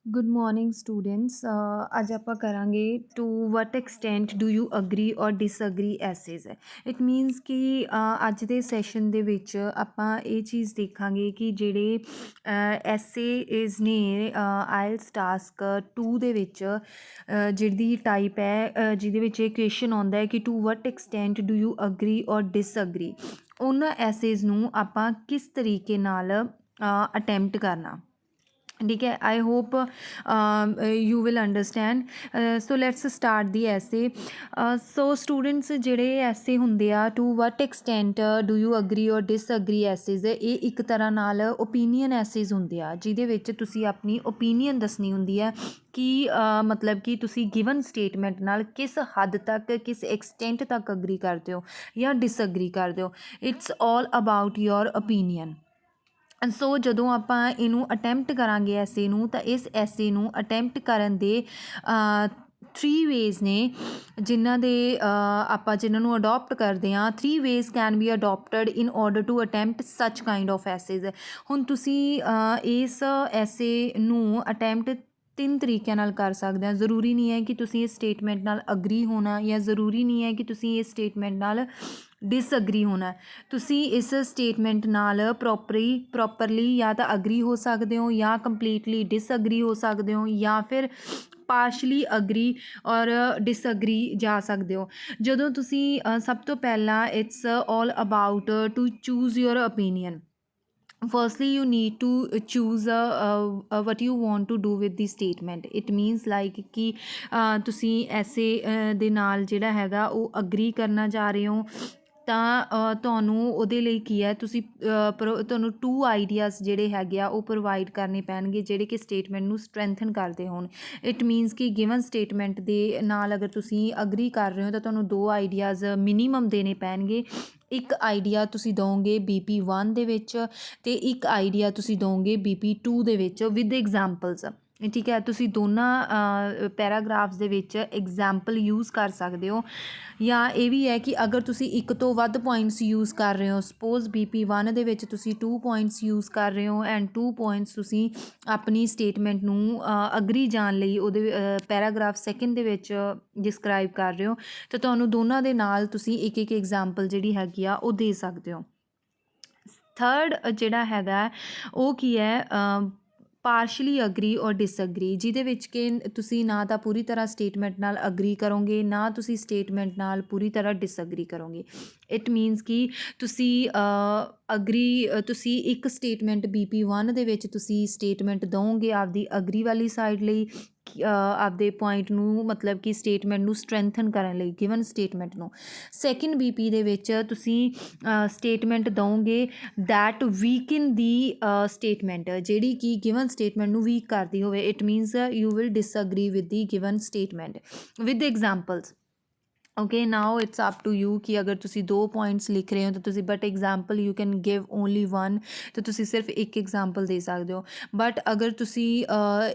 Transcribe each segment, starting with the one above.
Good morning students. ਅੱਜ ਆਪਾਂ ਕਰਾਂਗੇ to what extent do you agree or disagree ਐਸੇਜ਼। It means ਕਿ ਅੱਜ ਦੇ ਸੈਸ਼ਨ ਦੇ ਵਿੱਚ ਆਪਾਂ ਇਹ ਚੀਜ਼ ਦੇਖਾਂਗੇ ਕਿ ਜਿਹੜੇ ਐਸੇਜ਼ ਨੇ ਆਇਲਸ ਟਾਸਕ 2 ਦੇ ਵਿੱਚ ਜਿਹਦੀ ਟਾਈਪ ਹੈ ਜਿਹਦੇ ਵਿੱਚ ਇਹ ਕੁਐਸਚਨ ਆਉਂਦਾ ਹੈ ਕਿ to what extent do you agree or disagree, ਉਹਨਾਂ ਐਸੇਜ਼ ਨੂੰ ਆਪਾਂ ਕਿਸ ਤਰੀਕੇ ਨਾਲ ਅਟੈਂਪਟ ਕਰਨਾ। ठीक है, I hope you will understand. So let's start the essay. So students ਜਿਹੜੇ ਐਸੇ ਹੁੰਦੇ ਆ to what extent do you agree or disagree ਐਸੇਜ਼, ਇਹ ਇੱਕ ਤਰ੍ਹਾਂ ਨਾਲ ਓਪੀਨੀਅਨ ਐਸੇਜ਼ ਹੁੰਦੇ ਆ ਜਿਹਦੇ ਵਿੱਚ ਤੁਸੀਂ ਆਪਣੀ ਓਪੀਨੀਅਨ ਦੱਸਣੀ ਹੁੰਦੀ ਹੈ ਕਿ ਮਤਲਬ ਕਿ ਤੁਸੀਂ ਗਿਵਨ ਸਟੇਟਮੈਂਟ ਨਾਲ ਕਿਸ ਹੱਦ ਤੱਕ ਕਿਸ ਐਕਸਟੈਂਟ ਤੱਕ ਅਗਰੀ ਕਰਦੇ ਹੋ ਜਾਂ ਡਿਸਅਗਰੀ ਕਰਦੇ ਹੋ। It's all about your opinion. So ਜਦੋਂ ਆਪਾਂ ਇਹਨੂੰ ਅਟੈਂਪਟ ਕਰਾਂਗੇ ਐਸੇ ਨੂੰ, ਤਾਂ ਇਸ ਐਸੇ ਨੂੰ ਅਟੈਂਪਟ ਕਰਨ ਦੇ 3 ਵੇਜ਼ ਨੇ ਜਿਨ੍ਹਾਂ ਨੂੰ ਅਡੋਪਟ ਕਰਦੇ ਹਾਂ। 3 ways can be adopted in order to attempt such kind of essays. ਹੁਣ ਤੁਸੀਂ ਇਸ ਐਸੇ ਨੂੰ ਅਟੈਂਪਟ 3 ਤਰੀਕਿਆਂ ਨਾਲ ਕਰ ਸਕਦੇ ਹਾਂ। ਜ਼ਰੂਰੀ ਨਹੀਂ ਹੈ ਕਿ ਤੁਸੀਂ ਇਸ ਸਟੇਟਮੈਂਟ ਨਾਲ ਅਗਰੀ ਹੋਣਾ, ਜਾਂ ਜ਼ਰੂਰੀ ਨਹੀਂ ਹੈ ਕਿ ਤੁਸੀਂ ਇਸ ਸਟੇਟਮੈਂਟ ਨਾਲ ਡਿਸਅਗਰੀ ਹੋਣਾ। ਤੁਸੀਂ ਇਸ ਸਟੇਟਮੈਂਟ ਨਾਲ ਪ੍ਰੋਪਰਲੀ ਜਾਂ ਤਾਂ ਅਗਰੀ ਹੋ ਸਕਦੇ ਹੋ, ਜਾਂ ਕੰਪਲੀਟਲੀ ਡਿਸਅਗਰੀ ਹੋ ਸਕਦੇ ਹੋ, ਜਾਂ ਫਿਰ ਪਾਰਸ਼ਲੀ ਅਗਰੀ ਔਰ ਡਿਸਅਗਰੀ ਜਾ ਸਕਦੇ ਹੋ। ਜਦੋਂ ਤੁਸੀਂ ਸਭ ਤੋਂ ਪਹਿਲਾਂ it's all about to choose your opinion. Firstly, you need to choose what you want to do with the statement. It means like ਕਿ ਤੁਸੀਂ ਐਸੇ ਦੇ ਨਾਲ ਜਿਹੜਾ ਹੈਗਾ ਉਹ ਅਗਰੀ ਕਰਨਾ ਚਾਹ ਰਹੇ ਹੋ, ਤਾਂ ਤੁਹਾਨੂੰ ਉਹਦੇ ਲਈ ਕੀ ਹੈ, ਤੁਸੀਂ ਤੁਹਾਨੂੰ 2 ਆਈਡੀਆਜ਼ ਜਿਹੜੇ ਹੈਗੇ ਆ ਉਹ ਪ੍ਰੋਵਾਈਡ ਕਰਨੇ ਪੈਣਗੇ ਜਿਹੜੇ ਕਿ ਸਟੇਟਮੈਂਟ ਨੂੰ ਸਟਰੈਂਥਨ ਕਰਦੇ ਹੋਣ। ਇਟ ਮੀਨਸ ਕਿ ਗਿਵਨ ਸਟੇਟਮੈਂਟ ਦੇ ਨਾਲ ਅਗਰ ਤੁਸੀਂ ਅਗਰੀ ਕਰ ਰਹੇ ਹੋ ਤਾਂ ਤੁਹਾਨੂੰ 2 ਆਈਡੀਆਜ਼ ਮਿਨੀਮਮ ਦੇਣੇ ਪੈਣਗੇ। ਇੱਕ ਆਈਡੀਆ ਤੁਸੀਂ ਦਿਓਗੇ BP1 ਦੇ ਵਿੱਚ, ਅਤੇ ਇੱਕ ਆਈਡੀਆ ਤੁਸੀਂ ਦਿਓਗੇ BP2 ਦੇ ਵਿੱਚ ਵਿਦ ਐਗਜ਼ਾਮਪਲਸ। ਠੀਕ ਹੈ, ਤੁਸੀਂ ਦੋਨਾਂ ਪੈਰਾਗ੍ਰਾਫਸ ਦੇ ਵਿੱਚ ਐਗਜ਼ਾਮਪਲ ਯੂਜ਼ ਕਰ ਸਕਦੇ ਹੋ। ਜਾਂ ਇਹ ਵੀ ਹੈ ਕਿ ਅਗਰ ਤੁਸੀਂ ਇੱਕ ਤੋਂ ਵੱਧ ਪੁਆਇੰਟਸ ਯੂਜ਼ ਕਰ ਰਹੇ ਹੋ, ਸਪੋਜ਼ BP1 ਦੇ ਵਿੱਚ ਤੁਸੀਂ 2 ਪੁਆਇੰਟਸ ਯੂਜ਼ ਕਰ ਰਹੇ ਹੋ ਐਂਡ 2 ਪੁਆਇੰਟਸ ਤੁਸੀਂ ਆਪਣੀ ਸਟੇਟਮੈਂਟ ਨੂੰ ਅਗਰੀ ਜਾਣ ਲਈ ਉਹਦੇ ਪੈਰਾਗ੍ਰਾਫ 2 ਦੇ ਵਿੱਚ ਡਿਸਕਰਾਈਬ ਕਰ ਰਹੇ ਹੋ, ਤਾਂ ਤੁਹਾਨੂੰ ਦੋਨਾਂ ਦੇ ਨਾਲ ਤੁਸੀਂ ਇੱਕ ਇੱਕ ਐਗਜ਼ਾਮਪਲ ਜਿਹੜੀ ਹੈਗੀ ਆ ਉਹ ਦੇ ਸਕਦੇ ਹੋ। ਥਰਡ ਜਿਹੜਾ ਹੈਗਾ ਉਹ ਕੀ ਹੈ, ਪਾਰਸ਼ਲੀ ਅਗਰੀ ਔਰ ਡਿਸਅਗਰੀ, ਜਿਹਦੇ ਵਿੱਚ ਕਿ ਤੁਸੀਂ ਨਾ ਤਾਂ ਪੂਰੀ ਤਰ੍ਹਾਂ ਸਟੇਟਮੈਂਟ ਨਾਲ ਅਗਰੀ ਕਰੋਗੇ, ਨਾ ਤੁਸੀਂ ਸਟੇਟਮੈਂਟ ਨਾਲ ਪੂਰੀ ਤਰ੍ਹਾਂ ਡਿਸਅਗਰੀ ਕਰੋਗੇ। ਇਟ ਮੀਨਸ ਕਿ ਤੁਸੀਂ ਤੁਸੀਂ ਇੱਕ ਸਟੇਟਮੈਂਟ BP1 ਦੇ ਵਿੱਚ ਤੁਸੀਂ ਸਟੇਟਮੈਂਟ ਦਿਓਗੇ ਆਪਦੀ ਅਗਰੀ ਵਾਲੀ ਸਾਈਡ ਲਈ, ਆਪਦੇ ਪੁਆਇੰਟ ਨੂੰ ਮਤਲਬ ਕਿ ਸਟੇਟਮੈਂਟ ਨੂੰ ਸਟਰੈਂਥਨ ਕਰਨ ਲਈ ਗਿਵਨ ਸਟੇਟਮੈਂਟ ਨੂੰ। ਸੈਕਿੰਡ BP ਦੇ ਵਿੱਚ ਤੁਸੀਂ ਸਟੇਟਮੈਂਟ ਦਿਓਗੇ ਦੈਟ ਵੀਕਨ ਦੀ ਸਟੇਟਮੈਂਟ, ਜਿਹੜੀ ਕਿ ਗਿਵਨ ਸਟੇਟਮੈਂਟ ਨੂੰ ਵੀਕ ਕਰਦੀ ਹੋਵੇ। It means you will disagree with the given statement with examples. Okay, now it's up to you ਕਿ ਅਗਰ ਤੁਸੀਂ 2 ਪੁਆਇੰਟਸ ਲਿਖ ਰਹੇ ਹੋ ਤਾਂ ਤੁਸੀਂ but example you can give only 1, ਤਾਂ ਤੁਸੀਂ ਸਿਰਫ ਇੱਕ ਐਗਜ਼ਾਮਪਲ ਦੇ ਸਕਦੇ ਹੋ। ਬਟ ਅਗਰ ਤੁਸੀਂ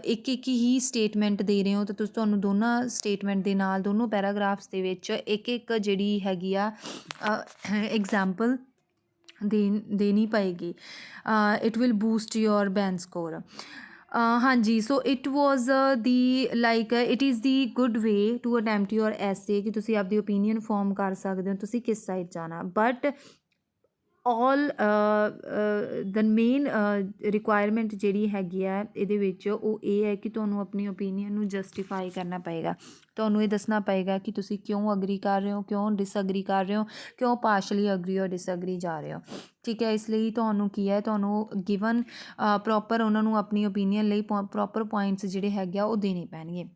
ਇੱਕ ਹੀ ਸਟੇਟਮੈਂਟ ਦੇ ਰਹੇ ਹੋ ਤਾਂ ਤੁਹਾਨੂੰ ਦੋਨਾਂ ਸਟੇਟਮੈਂਟ ਦੇ ਨਾਲ ਦੋਨੋਂ ਪੈਰਾਗ੍ਰਾਫਸ ਦੇ ਵਿੱਚ ਇੱਕ ਜਿਹੜੀ ਹੈਗੀ ਆ ਐਗਜ਼ਾਮਪਲ ਦੇਣੀ ਪਏਗੀ। It will boost your band score. ਹਾਂਜੀ, so it was the like it is the good way to attempt your essay ਕਿ ਤੁਸੀਂ ਆਪਦੀ ਓਪੀਨੀਅਨ ਫੋਰਮ ਕਰ ਸਕਦੇ ਹੋ ਤੁਸੀਂ ਕਿਸ ਸਾਈਡ ਜਾਣਾ। But all the main requirement ਜਿਹੜੀ ਹੈਗੀ ਹੈ ਇਹਦੇ ਵਿੱਚ ਉਹ ਇਹ ਹੈ ਕਿ ਤੁਹਾਨੂੰ ਆਪਣੀ ਓਪੀਨੀਅਨ ਨੂੰ ਜਸਟੀਫਾਈ ਕਰਨਾ ਪਏਗਾ। ਤੁਹਾਨੂੰ ਇਹ ਦੱਸਣਾ ਪਏਗਾ ਕਿ ਤੁਸੀਂ ਕਿਉਂ ਅਗਰੀ ਕਰ ਰਹੇ ਹੋ, ਕਿਉਂ ਡਿਸਅਗਰੀ ਕਰ ਰਹੇ ਹੋ, ਕਿਉਂ ਪਾਰਸ਼ਲੀ ਅਗਰੀ ਔਰ ਡਿਸਅਗਰੀ ਜਾ ਰਹੇ ਹੋ। ਠੀਕ ਹੈ, ਇਸ ਲਈ ਤੁਹਾਨੂੰ ਕੀ ਹੈ, ਤੁਹਾਨੂੰ ਗਿਵਨ ਪ੍ਰੋਪਰ ਉਹਨਾਂ ਨੂੰ ਆਪਣੀ ਓਪੀਨੀਅਨ ਲਈ ਪ੍ਰੋਪਰ ਪੁਆਇੰਟਸ ਜਿਹੜੇ ਹੈਗੇ ਆ ਉਹ ਦੇਣੇ ਪੈਣਗੇ।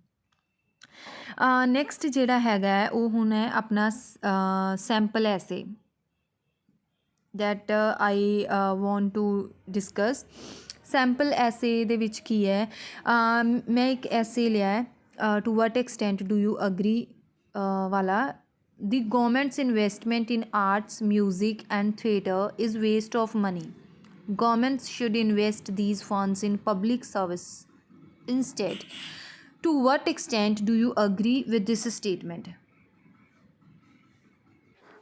ਨੈਕਸਟ ਜਿਹੜਾ ਹੈਗਾ ਉਹ ਹੁਣ ਹੈ ਆਪਣਾ ਸੈਂਪਲ ਐਸੇ that I want to discuss। Sample ਐਸੇ ਦੇ ਵਿੱਚ ਕੀ ਹੈ, ਮੈਂ ਇੱਕ ਐਸੇ ਲਿਆ ਹੈ to what extent do you agree ਵਾਲਾ। The government's investment in arts, music and theatre is waste of money. Governments should invest these funds in public service instead. To what extent do you agree with this statement?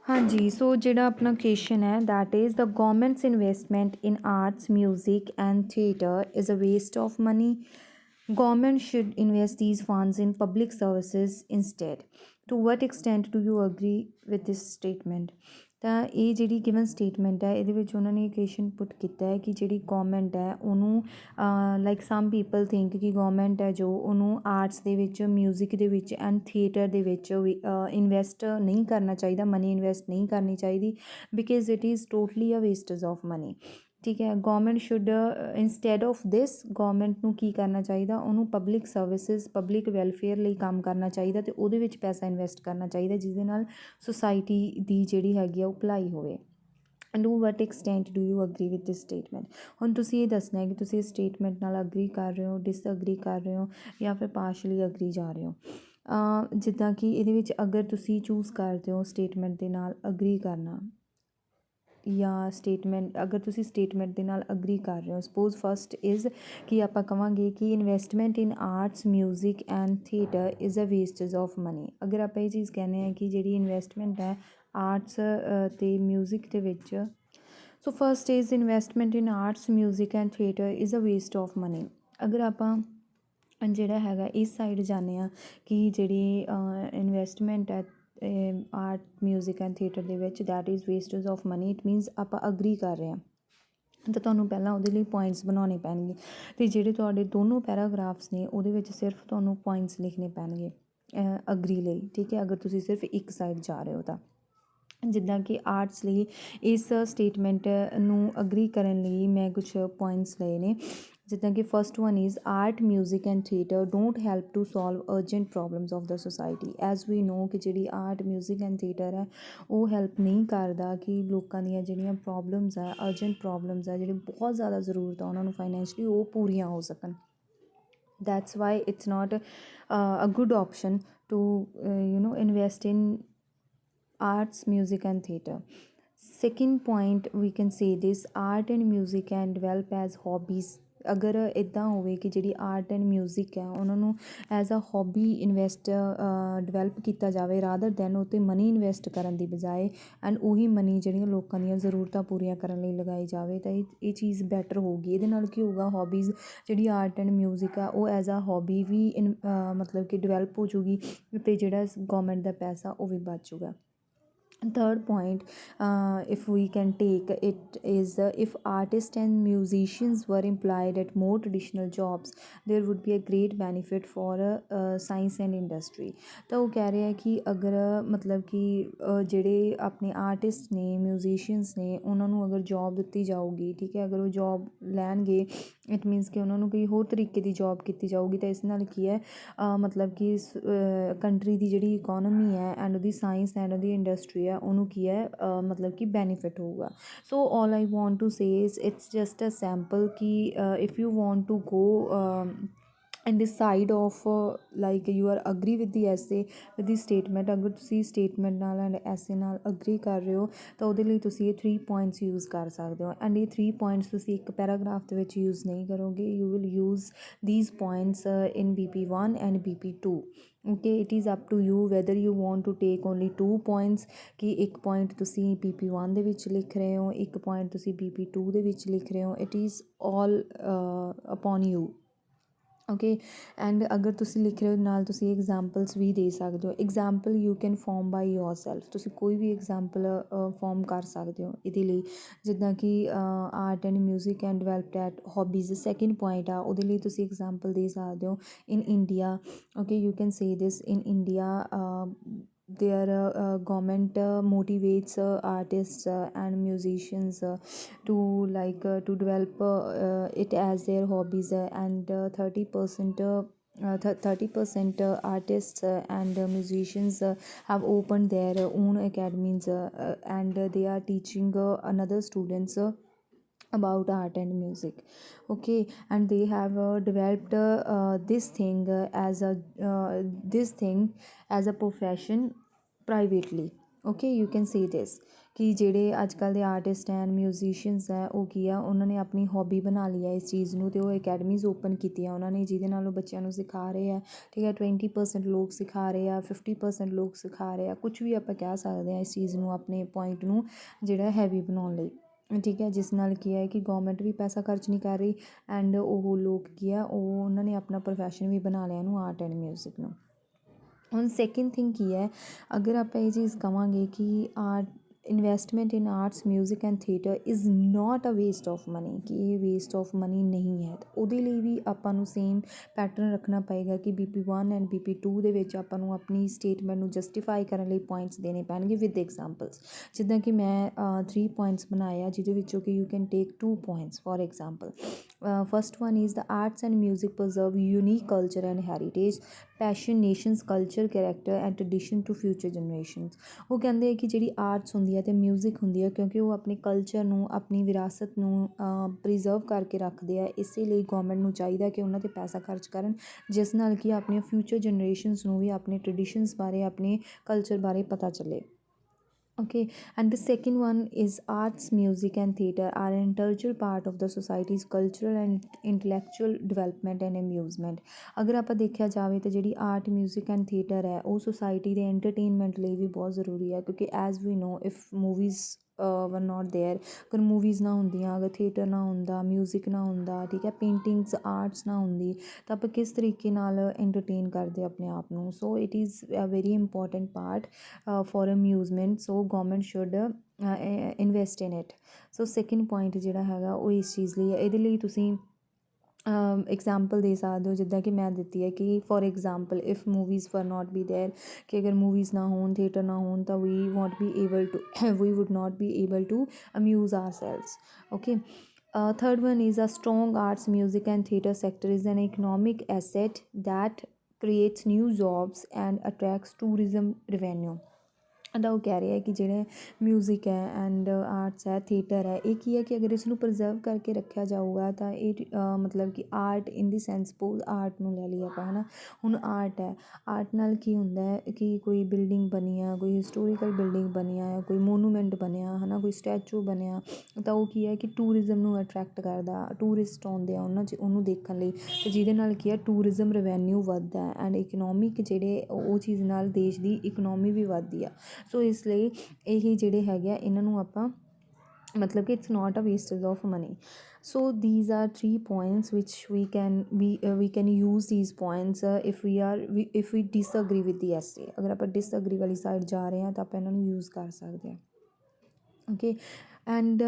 ਹਾਂਜੀ, ਸੋ ਜਿਹੜਾ ਆਪਣਾ question ਹੈ that is the government's investment in arts, music and theatre is a waste of money. Government should invest these funds in public services instead. To what extent do you agree with this statement? ਤਾਂ ਇਹ ਜਿਹੜੀ given statement ਹੈ ਇਹਦੇ ਵਿੱਚ ਉਹਨਾਂ ਨੇ question ਪੁੱਟ ਕੀਤਾ ਹੈ ਕਿ ਜਿਹੜੀ ਗੌਰਮੈਂਟ ਹੈ ਉਹਨੂੰ ਲਾਈਕ ਸਮ ਪੀਪਲ ਥਿੰਕ ਕਿ ਗੌਰਮੈਂਟ ਹੈ ਜੋ ਉਹਨੂੰ ਆਰਟਸ ਦੇ ਵਿੱਚ ਮਿਊਜ਼ਿਕ ਦੇ ਵਿੱਚ ਐਂਡ ਥੀਏਟਰ ਦੇ ਵਿੱਚ ਇਨਵੈਸਟ ਨਹੀਂ ਕਰਨਾ ਚਾਹੀਦਾ, ਮਨੀ ਇਨਵੈਸਟ ਨਹੀਂ ਕਰਨੀ ਚਾਹੀਦੀ because it is totally a wastage of money. ਠੀਕ ਹੈ, government should instead of this government ਨੂੰ ਕੀ ਕਰਨਾ ਚਾਹੀਦਾ, ਉਹਨੂੰ ਪਬਲਿਕ ਸਰਵਿਸਿਜ਼ ਪਬਲਿਕ ਵੈਲਫੇਅਰ ਲਈ ਕੰਮ ਕਰਨਾ ਚਾਹੀਦਾ ਅਤੇ ਉਹਦੇ ਵਿੱਚ ਪੈਸਾ ਇਨਵੈਸਟ ਕਰਨਾ ਚਾਹੀਦਾ ਜਿਹਦੇ ਨਾਲ ਸੁਸਾਇਟੀ ਦੀ ਜਿਹੜੀ ਹੈਗੀ ਆ ਉਹ ਭਲਾਈ ਹੋਵੇ। To what extent do you agree with this statement? ਹੁਣ ਤੁਸੀਂ ਇਹ ਦੱਸਣਾ ਹੈ ਕਿ ਤੁਸੀਂ ਇਸ ਸਟੇਟਮੈਂਟ ਨਾਲ ਅਗਰੀ ਕਰ ਰਹੇ ਹੋ, ਡਿਸਅਗਰੀ ਕਰ ਰਹੇ ਹੋ ਜਾਂ ਫਿਰ ਪਾਰਸ਼ਲੀ ਅਗਰੀ ਜਾ ਰਹੇ ਹੋ। ਜਿੱਦਾਂ ਕਿ ਇਹਦੇ ਵਿੱਚ ਅਗਰ ਤੁਸੀਂ ਚੂਜ਼ ਕਰਦੇ ਹੋ ਸਟੇਟਮੈਂਟ ਦੇ ਨਾਲ ਅਗਰੀ ਕਰਨਾ ਜਾਂ ਸਟੇਟਮੈਂਟ ਅਗਰ ਤੁਸੀਂ ਸਟੇਟਮੈਂਟ ਦੇ ਨਾਲ ਅਗਰੀ ਕਰ ਰਹੇ ਹੋ, ਸਪੋਜ਼ ਫਸਟ ਇਜ਼ ਕਿ ਆਪਾਂ ਕਹਾਂਗੇ ਕਿ investment in arts music and theatre is a wastage of money. ਅਗਰ ਆਪਾਂ ਇਹ ਚੀਜ਼ ਕਹਿੰਦੇ ਹਾਂ ਕਿ ਜਿਹੜੀ ਇਨਵੈਸਟਮੈਂਟ ਹੈ ਆਰਟਸ ਅਤੇ ਮਿਊਜ਼ਿਕ ਦੇ ਵਿੱਚ, so first is investment in arts music and theatre is a waste of money. ਅਗਰ ਆਪਾਂ ਜਿਹੜਾ ਹੈਗਾ ਇਸ ਸਾਈਡ ਜਾਂਦੇ ਹਾਂ ਕਿ ਜਿਹੜੀ ਇਨਵੈਸਟਮੈਂਟ ਹੈ ਆਰਟ ਮਿਊਜ਼ਿਕ ਐਂਡ ਥੀਏਟਰ ਦੇ ਵਿੱਚ that is wastage of money, it means ਆਪਾਂ ਅਗਰੀ ਕਰ ਰਹੇ ਹਾਂ ਤਾਂ ਤੁਹਾਨੂੰ ਪਹਿਲਾਂ ਉਹਦੇ ਲਈ ਪੁਆਇੰਟਸ ਬਣਾਉਣੇ ਪੈਣਗੇ ਅਤੇ ਜਿਹੜੇ ਤੁਹਾਡੇ ਦੋਨੋਂ ਪੈਰਾਗ੍ਰਾਫਸ ਨੇ ਉਹਦੇ ਵਿੱਚ ਸਿਰਫ ਤੁਹਾਨੂੰ ਪੁਆਇੰਟਸ ਲਿਖਣੇ ਪੈਣਗੇ ਅਗਰੀ ਲਈ। ਠੀਕ ਹੈ, ਅਗਰ ਤੁਸੀਂ ਸਿਰਫ ਇੱਕ ਸਾਈਡ ਜਾ ਰਹੇ ਹੋ ਤਾਂ ਜਿੱਦਾਂ ਕਿ ਆਰਟਸ ਲਈ ਇਸ ਸਟੇਟਮੈਂਟ ਨੂੰ ਅਗਰੀ ਕਰਨ ਲਈ ਮੈਂ ਕੁਛ ਪੁਆਇੰਟਸ ਲਏ ਨੇ, ਜਿੱਦਾਂ ਕਿ first one is art music and theatre don't help to solve urgent problems of the society. As we know ਕਿ ਜਿਹੜੀ ਆਰਟ ਮਿਊਜ਼ਿਕ ਐਂਡ ਥੀਏਟਰ ਹੈ ਉਹ ਹੈਲਪ ਨਹੀਂ ਕਰਦਾ ਕਿ ਲੋਕਾਂ ਦੀਆਂ ਜਿਹੜੀਆਂ ਪ੍ਰੋਬਲਮਸ ਹੈ ਅਰਜੈਂਟ ਪ੍ਰੋਬਲਮਸ ਹੈ ਜਿਹੜੀ ਬਹੁਤ ਜ਼ਿਆਦਾ ਜ਼ਰੂਰਤ ਆ ਉਹਨਾਂ ਨੂੰ ਫਾਈਨੈਂਸ਼ਲੀ ਉਹ ਪੂਰੀਆਂ ਹੋ ਸਕਣ। that's why it's not a good option to invest in arts music and theatre. Second point we can say this, art and music can develop as hobbies। ਅਗਰ ਇੱਦਾਂ ਹੋਵੇ ਕਿ ਜਿਹੜੀ ਆਰਟ ਐਂਡ ਮਿਊਜ਼ਿਕ ਹੈ ਉਹਨਾਂ ਨੂੰ ਐਜ਼ ਅ ਹੌਬੀ ਡਿਵੈਲਪ ਕੀਤਾ ਜਾਵੇ ਰਾਦਰ ਦੈਨ ਉਹ 'ਤੇ ਮਨੀ ਇਨਵੈਸਟ ਕਰਨ ਦੀ ਬਜਾਏ ਐਂਡ ਉਹੀ ਮਨੀ ਜਿਹੜੀਆਂ ਲੋਕਾਂ ਦੀਆਂ ਜ਼ਰੂਰਤਾਂ ਪੂਰੀਆਂ ਕਰਨ ਲਈ ਲਗਾਈ ਜਾਵੇ ਤਾਂ ਇਹ ਚੀਜ਼ ਬੈਟਰ ਹੋਊਗੀ। ਇਹਦੇ ਨਾਲ ਕੀ ਹੋਊਗਾ, ਹੌਬੀਜ਼ ਜਿਹੜੀ ਆਰਟ ਐਂਡ ਮਿਊਜ਼ਿਕ ਆ ਉਹ ਐਜ਼ ਅ ਹੌਬੀ ਵੀ ਮਤਲਬ ਕਿ ਡਿਵੈਲਪ ਹੋ ਜੂਗੀ ਅਤੇ ਜਿਹੜਾ ਗੌਰਮੈਂਟ ਦਾ ਪੈਸਾ ਉਹ ਵੀ ਬਚ ਜੂਗਾ। Third point, if we can take it is if artists and musicians were employed at more traditional jobs there would be a great benefit for science and industry। ਤਾਂ ਉਹ ਕਹਿ ਰਹੇ ਆ ਕਿ ਅਗਰ ਮਤਲਬ ਕਿ ਜਿਹੜੇ ਆਪਣੇ ਆਰਟਿਸਟ ਨੇ ਮਿਊਜ਼ੀਸ਼ੀਅਨਸ ਨੇ ਉਹਨਾਂ ਨੂੰ ਅਗਰ ਜੋਬ ਦਿੱਤੀ ਜਾਊਗੀ, ਠੀਕ ਹੈ, ਅਗਰ ਉਹ ਜੋਬ ਲੈਣਗੇ ਇਟ ਮੀਨਸ ਕਿ ਉਹਨਾਂ ਨੂੰ ਕੋਈ ਹੋਰ ਤਰੀਕੇ ਦੀ ਜੋਬ ਕੀਤੀ ਜਾਊਗੀ ਤਾਂ ਇਸ ਨਾਲ ਕੀ ਹੈ ਮਤਲਬ ਕਿ ਕੰਟਰੀ ਦੀ ਜਿਹੜੀ ਇਕੋਨਮੀ ਹੈ ਐਂਡ ਉਹਦੀ ਸਾਇੰਸ ਐਂਡ ਉਹਦੀ ਇੰਡਸਟਰੀ ਹੈ ਉਹਨੂੰ ਕੀ ਹੈ ਮਤਲਬ ਕਿ ਬੈਨੀਫਿਟ ਹੋਊਗਾ। So all I want to say is it's just a sample ਕਿ if you want to go and this side of like you are agree with the essay with the statement, ਅਗਰ ਤੁਸੀਂ statement ਨਾਲ and ਐਸੇ ਨਾਲ agree ਕਰ ਰਹੇ ਹੋ ਤਾਂ ਉਹਦੇ ਲਈ ਤੁਸੀਂ ਇਹ 3 ਪੁਆਇੰਟਸ ਯੂਜ਼ ਕਰ ਸਕਦੇ ਹੋ ਐਂਡ ਇਹ 3 ਪੁਆਇੰਟਸ ਤੁਸੀਂ ਇੱਕ ਪੈਰਾਗ੍ਰਾਫ ਦੇ ਵਿੱਚ ਯੂਜ਼ ਨਹੀਂ ਕਰੋਗੇ, you will use these points in BP1 and BP2। okay, it is up to you whether you want to take only 2 points ਕਿ ਇੱਕ ਪੁਆਇੰਟ ਤੁਸੀਂ BP1 ਦੇ ਵਿੱਚ ਲਿਖ ਰਹੇ ਹੋ, ਇੱਕ ਪੁਆਇੰਟ ਤੁਸੀਂ BP2 ਦੇ ਵਿੱਚ ਲਿਖ ਰਹੇ ਹੋ, it is all upon you। Okay, and ਅਗਰ ਤੁਸੀਂ ਲਿਖ ਰਹੇ ਹੋ ਨਾਲ ਤੁਸੀਂ ਐਗਜ਼ਾਮਪਲਸ ਵੀ ਦੇ ਸਕਦੇ ਹੋ। Example you can form by yourself, ਤੁਸੀਂ ਕੋਈ ਵੀ ਐਗਜ਼ਾਮਪਲ ਫੋਰਮ ਕਰ ਸਕਦੇ ਹੋ ਇਹਦੇ ਲਈ, ਜਿੱਦਾਂ ਕਿ art and music and developed at hobbies second point ਆ ਉਹਦੇ ਲਈ ਤੁਸੀਂ ਐਗਜ਼ਾਮਪਲ ਦੇ ਸਕਦੇ ਹੋ। In India, okay, you can say this in India their government motivates artists and musicians to like to develop it as their hobbies and 30% 30% artists and musicians have opened their own academies and they are teaching another students about art and music। okay, and they have developed this thing as a profession privately। okay, you can say this ਕਿ ਜਿਹੜੇ ਅੱਜ ਕੱਲ੍ਹ ਦੇ artist and musicians ਹੈ ਉਹ ਕੀ ਆ ਉਹਨਾਂ ਨੇ ਆਪਣੀ ਹੌਬੀ ਬਣਾ ਲਈ ਹੈ ਇਸ ਚੀਜ਼ ਨੂੰ ਅਤੇ ਉਹ ਅਕੈਡਮੀਜ਼ ਓਪਨ ਕੀਤੀਆਂ ਉਹਨਾਂ ਨੇ ਜਿਹਦੇ ਨਾਲ ਉਹ ਬੱਚਿਆਂ ਨੂੰ ਸਿਖਾ ਰਹੇ ਆ। ਠੀਕ ਹੈ, 20% ਲੋਕ ਸਿਖਾ ਰਹੇ ਆ, 50% ਲੋਕ ਸਿਖਾ ਰਹੇ ਆ, ਕੁਛ ਵੀ ਆਪਾਂ ਕਹਿ ਸਕਦੇ ਹਾਂ ਇਸ ਚੀਜ਼ ਨੂੰ ਆਪਣੇ ਪੁਆਇੰਟ ਨੂੰ ਜਿਹੜਾ ਹੈਵੀ ਬਣਾਉਣ ਲਈ। ਠੀਕ ਹੈ, ਜਿਸ ਨਾਲ ਕੀ ਹੈ ਕਿ ਗੌਰਮੈਂਟ ਵੀ ਪੈਸਾ ਖਰਚ ਨਹੀਂ ਕਰ ਰਹੀ ਐਂਡ ਉਹ ਲੋਕ ਕੀ ਆ ਉਹ ਉਹਨਾਂ ਨੇ ਆਪਣਾ ਪ੍ਰੋਫੈਸ਼ਨ ਵੀ ਬਣਾ ਲਿਆ ਇਹਨੂੰ ਆਰਟ ਐਂਡ ਮਿਊਜ਼ਿਕ ਨੂੰ। ਹੁਣ ਸੈਕਿੰਡ ਥਿੰਗ ਕੀ ਹੈ, ਅਗਰ ਆਪਾਂ ਇਹ ਚੀਜ਼ ਕਹਾਂਗੇ ਕਿ investment in arts music and theatre is not a waste of money, ਕਿ ਇਹ ਵੇਸਟ ਆਫ ਮਨੀ ਨਹੀਂ ਹੈ, ਤਾਂ ਉਹਦੇ ਲਈ ਵੀ ਆਪਾਂ ਨੂੰ ਸੇਮ ਪੈਟਰਨ ਰੱਖਣਾ ਪਏਗਾ ਕਿ BP1 ਐਂਡ BP2 ਦੇ ਵਿੱਚ ਆਪਾਂ ਨੂੰ ਆਪਣੀ ਸਟੇਟਮੈਂਟ ਨੂੰ ਜਸਟੀਫਾਈ ਕਰਨ ਲਈ ਪੁਆਇੰਟਸ ਦੇਣੇ ਪੈਣਗੇ ਵਿਦ ਐਗਜ਼ਾਮਪਲਸ। ਜਿੱਦਾਂ ਕਿ ਮੈਂ 3 ਪੁਆਇੰਟਸ ਬਣਾਏ ਆ, ਜਿਹਦੇ ਵਿੱਚੋਂ ਕਿ you can take 2 points for example. First one is the arts and music preserve unique culture and heritage, pass on nation's culture character and tradition to future generations. ਉਹ ਕਹਿੰਦੇ ਆ ਕਿ ਜਿਹੜੀ ਆਰਟਸ ਹੁੰਦੀ ਹੈ ਅਤੇ ਮਿਊਜ਼ਿਕ ਹੁੰਦੀ ਹੈ, ਕਿਉਂਕਿ ਉਹ ਆਪਣੇ ਕਲਚਰ ਨੂੰ ਆਪਣੀ ਵਿਰਾਸਤ ਨੂੰ ਪ੍ਰੀਜ਼ਰਵ ਕਰਕੇ ਰੱਖਦੇ ਆ, ਇਸੇ ਲਈ ਗੌਰਮੈਂਟ ਨੂੰ ਚਾਹੀਦਾ ਕਿ ਉਹਨਾਂ 'ਤੇ ਪੈਸਾ ਖਰਚ ਕਰਨ, ਜਿਸ ਨਾਲ ਕਿ ਆਪਣੀਆਂ ਫਿਊਚਰ ਜਨਰੇਸ਼ਨਸ ਨੂੰ ਵੀ ਆਪਣੇ ਟਰਡੀਸ਼ਨਸ ਬਾਰੇ ਆਪਣੇ ਕਲਚਰ ਬਾਰੇ ਪਤਾ ਚੱਲੇ। Okay, and the second one is arts music and theatre are an integral part of the society's cultural and intellectual development and amusement। ਅਗਰ ਆਪਾਂ ਦੇਖਿਆ ਜਾਵੇ ਤਾਂ ਜਿਹੜੀ ਆਰਟ ਮਿਊਜ਼ਿਕ ਐਂਡ ਥੀਏਟਰ ਹੈ ਉਹ ਸੁਸਾਇਟੀ ਦੇ ਐਂਟਰਟੇਨਮੈਂਟ ਲਈ ਵੀ ਬਹੁਤ ਜ਼ਰੂਰੀ ਹੈ, ਕਿਉਂਕਿ as we know if movies were not there, ਅਗਰ ਮੂਵੀਜ਼ ਨਾ ਹੁੰਦੀਆਂ, ਅਗਰ ਥੀਏਟਰ ਨਾ ਹੁੰਦਾ, ਮਿਊਜ਼ਿਕ ਨਾ ਹੁੰਦਾ, ਠੀਕ ਹੈ, ਪੇਂਟਿੰਗਸ ਆਰਟਸ ਨਾ ਹੁੰਦੀ, ਤਾਂ ਆਪਾਂ ਕਿਸ ਤਰੀਕੇ ਨਾਲ ਐਂਟਰਟੇਨ ਕਰਦੇ ਆਪਣੇ ਆਪ ਨੂੰ। So it is a very important part for amusement, so government should invest in it. So second point ਜਿਹੜਾ ਹੈਗਾ ਉਹ ਇਸ ਚੀਜ਼ ਲਈ ਹੈ। ਇਹਦੇ ਲਈ ਤੁਸੀਂ ਐਗਜ਼ਾਮਪਲ ਦੇ ਸਕਦੇ ਹੋ, ਜਿੱਦਾਂ ਕਿ ਮੈਂ ਦਿੱਤੀ ਹੈ ਕਿ for example if movies for not be there, ਕਿ ਅਗਰ ਮੂਵੀਜ਼ ਨਾ ਹੋਣ, ਥੀਏਟਰ ਨਾ ਹੋਣ, ਤਾਂ we would not be able to amuse ourselves. Okay, third one is a strong arts music and theatre sector is an economic asset that creates new jobs and attracts tourism revenue। ਤਾਂ ਉਹ ਕਹਿ ਰਹੇ ਹੈ ਕਿ ਜਿਹੜੇ music ਹੈ and arts ਹੈ, theatre ਹੈ, ਇਹ ਕੀ ਹੈ ਕਿ ਅਗਰ ਇਸ ਨੂੰ ਪ੍ਰੀਜ਼ਰਵ ਕਰਕੇ ਰੱਖਿਆ ਜਾਊਗਾ ਤਾਂ ਇਹ ਮਤਲਬ ਕਿ ਆਰਟ ਇਨ ਦੀ ਸੈਂਸ, ਸਪੋਜ਼ ਆਰਟ ਨੂੰ ਲੈ ਲਈਏ ਆਪਾਂ, ਹੈ ਨਾ। ਹੁਣ ਆਰਟ ਹੈ, ਆਰਟ ਨਾਲ ਕੀ ਹੁੰਦਾ ਹੈ ਕਿ ਕੋਈ ਬਿਲਡਿੰਗ ਬਣੀ ਆ, ਕੋਈ ਹਿਸਟੋਰੀਕਲ ਬਿਲਡਿੰਗ ਬਣੀ ਆ, ਕੋਈ ਮੋਨੂਮੈਂਟ ਬਣਿਆ, ਹੈ ਨਾ, ਕੋਈ ਸਟੈਚੂ ਬਣਿਆ, ਤਾਂ ਉਹ ਕੀ ਹੈ ਕਿ ਟੂਰਿਜ਼ਮ ਨੂੰ ਅਟਰੈਕਟ ਕਰਦਾ, ਟੂਰਿਸਟ ਆਉਂਦੇ ਆ ਉਹਨਾਂ 'ਚ ਉਹਨੂੰ ਦੇਖਣ ਲਈ, ਅਤੇ ਜਿਹਦੇ ਨਾਲ ਕੀ ਹੈ ਟੂਰਿਜ਼ਮ ਰੈਵਨਿਊ ਵੱਧਦਾ ਐਂਡ ਇਕਨੋਮਿਕ ਜਿਹੜੇ ਉਹ ਚੀਜ਼ ਨਾਲ ਦੇਸ਼ ਦੀ ਇਕਨੋਮੀ ਵੀ ਵੱਧਦੀ ਆ। ਸੋ ਇਸ ਲਈ ਇਹ ਜਿਹੜੇ ਹੈਗੇ ਆ ਇਹਨਾਂ ਨੂੰ ਆਪਾਂ ਮਤਲਬ ਕਿ it's not a wastage of money. So these are 3 points which we can use these points if we disagree with the essay। ਅਗਰ ਆਪਾਂ disagree ਵਾਲੀ ਸਾਈਡ ਜਾ ਰਹੇ ਹਾਂ ਤਾਂ ਆਪਾਂ ਇਹਨਾਂ ਨੂੰ ਯੂਜ਼ ਕਰ ਸਕਦੇ ਹਾਂ। Okay, and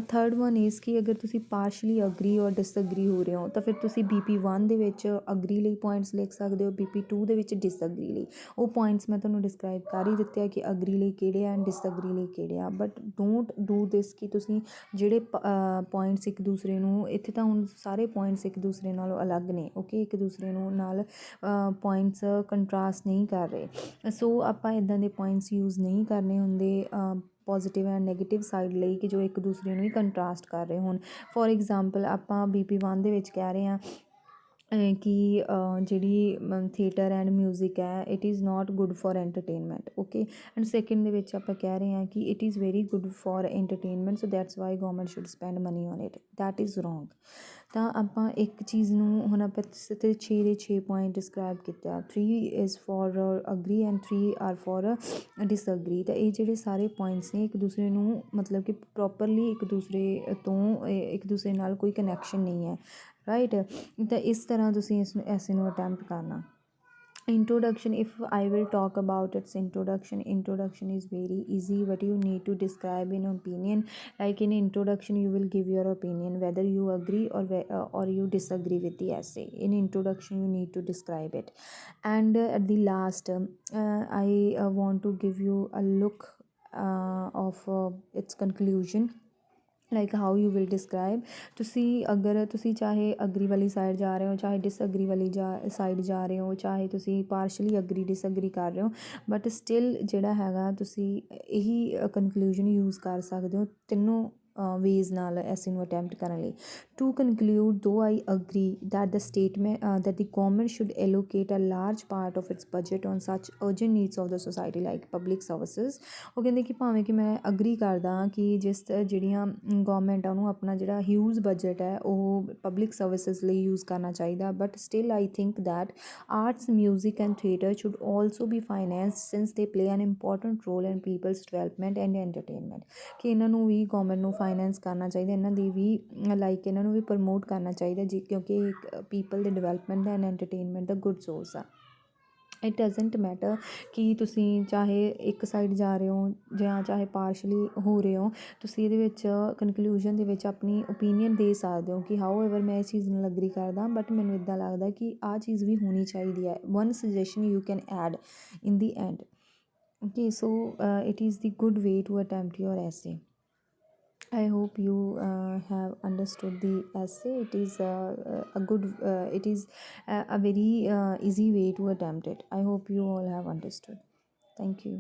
third one is ਕਿ ਅਗਰ ਤੁਸੀਂ ਪਾਰਸ਼ਲੀ ਅਗਰੀ ਔਰ ਡਿਸਅਗਰੀ ਹੋ ਰਹੇ ਹੋ ਤਾਂ ਫਿਰ ਤੁਸੀਂ BP1 ਦੇ ਵਿੱਚ ਅਗਰੀ ਲਈ ਪੁਆਇੰਟਸ ਲਿਖ ਸਕਦੇ ਹੋ, BP2 ਦੇ ਵਿੱਚ ਡਿਸਅਗਰੀ ਲਈ। ਉਹ ਪੁਆਇੰਟਸ ਮੈਂ ਤੁਹਾਨੂੰ ਡਿਸਕਰਾਈਬ ਕਰ ਹੀ ਦਿੱਤੇ ਆ ਕਿ ਅਗਰੀ ਲਈ ਕਿਹੜੇ ਆ ਐਂਡ ਡਿਸਅਗਰੀ ਲਈ ਕਿਹੜੇ ਆ, ਬਟ ਡੋਂਟ ਡੂ ਦਿਸ ਕਿ ਤੁਸੀਂ ਜਿਹੜੇ ਪੁਆਇੰਟਸ ਇੱਕ ਦੂਸਰੇ ਨੂੰ, ਇੱਥੇ ਤਾਂ ਹੁਣ ਸਾਰੇ ਪੁਆਇੰਟਸ ਇੱਕ ਦੂਸਰੇ ਨਾਲੋਂ ਅਲੱਗ ਨੇ, ਓਕੇ, ਇੱਕ ਦੂਸਰੇ ਨੂੰ ਨਾਲ ਪੁਆਇੰਟਸ ਕੰਟਰਾਸਟ ਨਹੀਂ ਕਰ ਰਹੇ। ਸੋ ਆਪਾਂ ਇੱਦਾਂ ਦੇ ਪੁਆਇੰਟਸ ਯੂਜ਼ ਨਹੀਂ ਕਰਨੇ ਹੁੰਦੇ ਪੋਜ਼ੀਟਿਵ ਐਂਡ ਨੈਗੇਟਿਵ ਸਾਈਡ ਲਈ, ਕਿ ਜੋ ਇੱਕ ਦੂਸਰੇ ਨੂੰ ਹੀ ਕੰਟਰਾਸਟ ਕਰ ਰਹੇ ਹੋਣ। ਫੋਰ ਐਗਜ਼ਾਮਪਲ ਆਪਾਂ BP1 ਦੇ ਵਿੱਚ ਕਹਿ ਰਹੇ ਹਾਂ ਕਿ ਜਿਹੜੀ ਥੀਏਟਰ ਐਂਡ ਮਿਊਜ਼ਿਕ ਹੈ it is not good for entertainment, okay, and second ਦੇ ਵਿੱਚ ਆਪਾਂ ਕਹਿ ਰਹੇ ਹਾਂ ਕਿ it is very good for entertainment, so that's why government should spend money on it, that is wrong. ਤਾਂ ਆਪਾਂ ਇੱਕ ਚੀਜ਼ ਨੂੰ ਹੁਣ ਆਪਾਂ 6 ਦੇ 6 ਪੁਆਇੰਟ ਡਿਸਕਰਾਈਬ ਕੀਤੇ ਆ, 3 is for agree and 3 are for disagree. ਤਾਂ ਇਹ ਜਿਹੜੇ ਸਾਰੇ ਪੁਆਇੰਟਸ ਨੇ ਇੱਕ ਦੂਸਰੇ ਨੂੰ ਮਤਲਬ ਕਿ ਪ੍ਰੋਪਰਲੀ ਇੱਕ ਦੂਸਰੇ ਤੋਂ ਇੱਕ ਦੂਸਰੇ ਨਾਲ ਕੋਈ ਕਨੈਕਸ਼ਨ ਨਹੀਂ ਹੈ, ਰਾਈਟ। ਤਾਂ ਇਸ ਤਰ੍ਹਾਂ ਤੁਸੀਂ ਇਸ ਨੂੰ ਐਸੇ ਨੂੰ ਅਟੈਂਪਟ ਕਰਨਾ। Introduction, if I will talk about its introduction is very easy, but you need to describe in opinion. Like in introduction you will give your opinion whether you agree or you disagree with the essay. In introduction you need to describe it, and at the last I want to give you a look of its conclusion, like how you will describe. ਤੁਸੀਂ ਅਗਰ ਤੁਸੀਂ ਚਾਹੇ agree ਵਾਲੀ side ਜਾ ਰਹੇ ਹੋ, ਚਾਹੇ ਡਿਸਅਗਰੀ ਵਾਲੀ ਸਾਈਡ ਜਾ ਰਹੇ ਹੋ, ਚਾਹੇ ਤੁਸੀਂ ਪਾਰਸ਼ਲੀ ਅਗਰੀ ਡਿਸਅਗਰੀ ਕਰ ਰਹੇ ਹੋ, ਬਟ ਸਟਿਲ ਜਿਹੜਾ ਹੈਗਾ ਤੁਸੀਂ ਇਹੀ ਕਨਕਲੂਜਨ ਯੂਜ਼ ਕਰ ਸਕਦੇ ਹੋ ਤਿੰਨੋਂ ਵੇਜ਼ ਨਾਲ ਐਸੇ ਨੂੰ ਅਟੈਂਪਟ ਕਰਨ ਲਈ। To conclude, though I agree that the statement that the government should allocate a large part of its budget on such urgent needs of the society like public services. ਉਹ ਕਹਿੰਦੇ ਕਿ ਭਾਵੇਂ ਕਿ ਮੈਂ ਅਗਰੀ ਕਰਦਾ ਕਿ ਜਿਸ ਜਿਹੜੀਆਂ ਗੌਰਮੈਂਟ ਆ ਉਹਨੂੰ ਆਪਣਾ ਜਿਹੜਾ ਹਿਊਜ ਬਜਟ ਹੈ ਉਹ ਪਬਲਿਕ ਸਰਵਿਸਿਜ਼ ਲਈ ਯੂਜ਼ ਕਰਨਾ ਚਾਹੀਦਾ, but still I think that arts music and theatre should also be finance since they play an important role in people's development and entertainment. ਕਿ ਇਹਨਾਂ ਨੂੰ ਵੀ ਗੌਰਮੈਂਟ ਨੂੰ ਫਾਈਨੈਂਸ ਕਰਨਾ ਚਾਹੀਦਾ, ਇਹਨਾਂ ਦੀ ਵੀ ਲਾਈਕ ਇਹਨਾਂ ਨੂੰ ਵੀ ਪ੍ਰਮੋਟ ਕਰਨਾ ਚਾਹੀਦਾ ਜੀ, ਕਿਉਂਕਿ ਇੱਕ ਪੀਪਲ ਦੇ development the and entertainment the good source ਆ। ਇਟ ਡਜ਼ਨਟ ਮੈਟਰ ਕਿ ਤੁਸੀਂ ਚਾਹੇ ਇੱਕ ਸਾਈਡ ਜਾ ਰਹੇ ਹੋ ਜਾਂ ਚਾਹੇ ਪਾਰਸ਼ਲੀ ਹੋ ਰਹੇ ਹੋ, ਤੁਸੀਂ ਇਹਦੇ ਵਿੱਚ ਕਨਕਲੂਜਨ ਦੇ ਵਿੱਚ ਆਪਣੀ ਓਪੀਨੀਅਨ ਦੇ ਸਕਦੇ ਹੋ ਕਿ ਹਾਓ ਐਵਰ ਮੈਂ ਇਸ ਚੀਜ਼ ਨਾਲ ਐਗਰੀ ਕਰਦਾ, ਬਟ ਮੈਨੂੰ ਇੱਦਾਂ ਲੱਗਦਾ ਕਿ ਆਹ ਚੀਜ਼ ਵੀ ਹੋਣੀ ਚਾਹੀਦੀ ਹੈ। One suggestion you can add in the end. Okay, so it is the good way to attempt your essay. I hope you have understood the essay. It is a good it is a very easy way to attempt it. I hope you all have understood. Thank you.